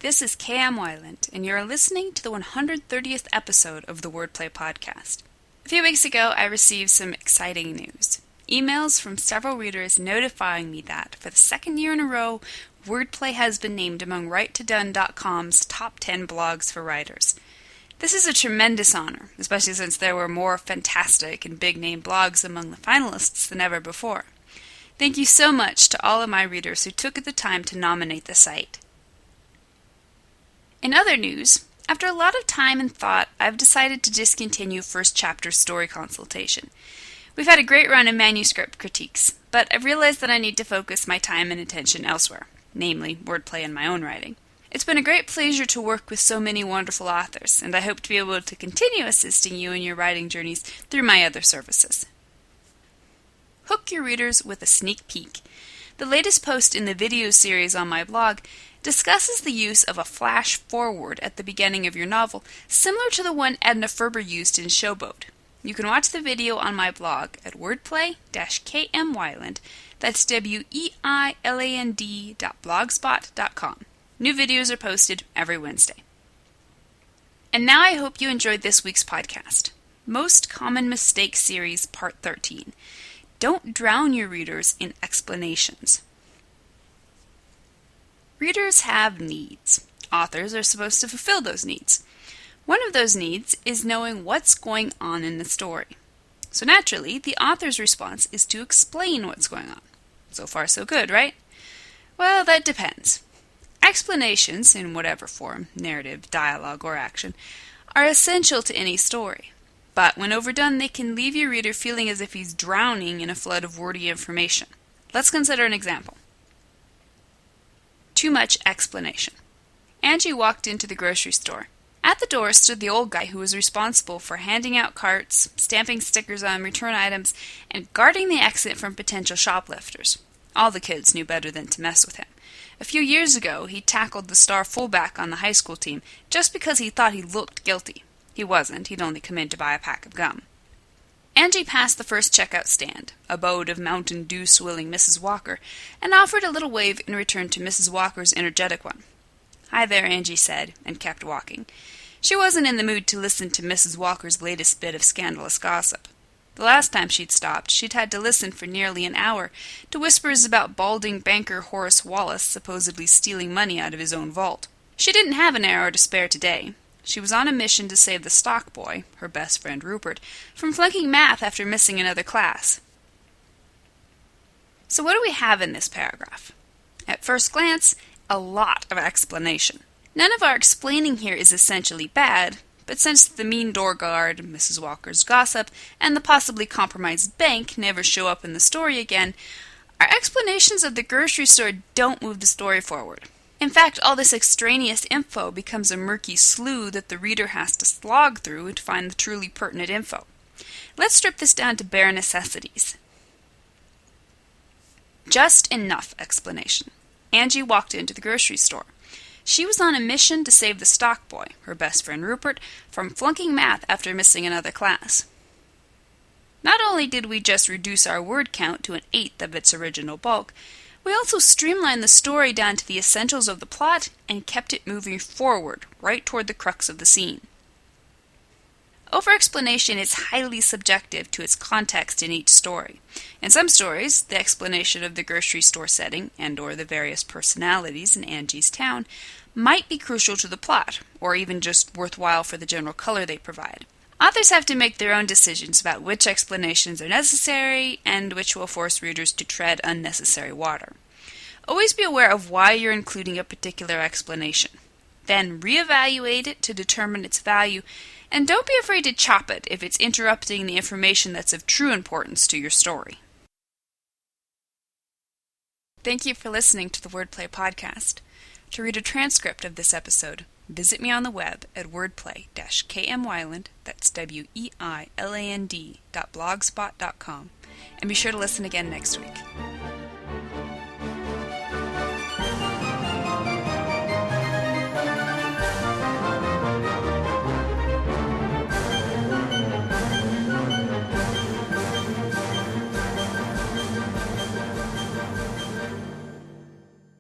This is K.M. Weiland, and you're listening to the 130th episode of the Wordplay Podcast. A few weeks ago, I received some exciting news. Emails from several readers notifying me that, for the second year in a row, Wordplay has been named among WriteToDone.com's top 10 blogs for writers. This is a tremendous honor, especially since there were more fantastic and big-name blogs among the finalists than ever before. Thank you so much to all of my readers who took the time to nominate the site. In other news, after a lot of time and thought, I've decided to discontinue First Chapter Story Consultation. We've had a great run of manuscript critiques, but I've realized that I need to focus my time and attention elsewhere, namely wordplay and my own writing. It's been a great pleasure to work with so many wonderful authors, and I hope to be able to continue assisting you in your writing journeys through my other services. Hook your readers with a sneak peek. The latest post in the video series on my blog discusses the use of a flash forward at the beginning of your novel, similar to the one Edna Ferber used in Showboat. You can watch the video on my blog at wordplay-kmweiland, that's weiland.blogspot.com. New videos are posted every Wednesday. And now I hope you enjoyed this week's podcast. Most Common Mistakes Series, Part 13. Don't drown your readers in explanations. Readers have needs. Authors are supposed to fulfill those needs. One of those needs is knowing what's going on in the story. So naturally, the author's response is to explain what's going on. So far so good, right? Well, that depends. Explanations, in whatever form, narrative, dialogue, or action, are essential to any story. But when overdone, they can leave your reader feeling as if he's drowning in a flood of wordy information. Let's consider an example. Too much explanation. Angie walked into the grocery store. At the door stood the old guy who was responsible for handing out carts, stamping stickers on return items, and guarding the exit from potential shoplifters. All the kids knew better than to mess with him. A few years ago, he tackled the star fullback on the high school team just because he thought he looked guilty. He wasn't. He'd only come in to buy a pack of gum. Angie passed the first checkout stand, abode of Mountain Dew-swilling Mrs. Walker, and offered a little wave in return to Mrs. Walker's energetic one. "Hi there," Angie said, and kept walking. She wasn't in the mood to listen to Mrs. Walker's latest bit of scandalous gossip. The last time she'd stopped, she'd had to listen for nearly an hour to whispers about balding banker Horace Wallace supposedly stealing money out of his own vault. She didn't have an hour to spare today. She was on a mission to save the stock boy, her best friend Rupert, from flunking math after missing another class. So what do we have in this paragraph? At first glance, a lot of explanation. None of our explaining here is essentially bad, but since the mean door guard, Mrs. Walker's gossip, and the possibly compromised bank never show up in the story again, our explanations of the grocery store don't move the story forward. In fact, all this extraneous info becomes a murky slough that the reader has to slog through to find the truly pertinent info. Let's strip this down to bare necessities. Just enough explanation. Angie walked into the grocery store. She was on a mission to save the stock boy, her best friend Rupert, from flunking math after missing another class. Not only did we just reduce our word count to 1/8 of its original bulk, we also streamlined the story down to the essentials of the plot and kept it moving forward, right toward the crux of the scene. Over-explanation is highly subjective to its context in each story. In some stories, the explanation of the grocery store setting and/or the various personalities in Angie's town might be crucial to the plot, or even just worthwhile for the general color they provide. Authors have to make their own decisions about which explanations are necessary and which will force readers to tread unnecessary water. Always be aware of why you're including a particular explanation. Then reevaluate it to determine its value, and don't be afraid to chop it if it's interrupting the information that's of true importance to your story. Thank you for listening to the Wordplay Podcast. To read a transcript of this episode, visit me on the web at wordplay-kmweiland, that's weiland.blogspot.com, and be sure to listen again next week.